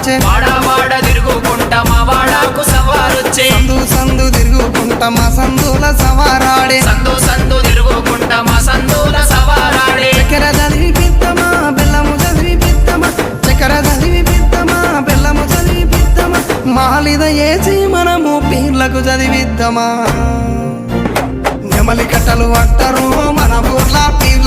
సవారొచ్చే వాడ తిరుగుకుంటా మా వాడకు సవారొచ్చే సందు సందు తిరుగుకుంటా మా సందుల సవారాడే సందు తిరుగుకుంటా మా సందుల సవారాడే చక్కెర చదివి పిత్తమా బెల్లము చదివి పిత్తమా చక్కెర చదివి పిత్తమా బెల్లము చదివి పిత్తమా మాలిద ఏసి మనము పీర్లకు చదివిద్దామా నెమలి కట్టలు అంటారు మన ఊర్ల పీర్ల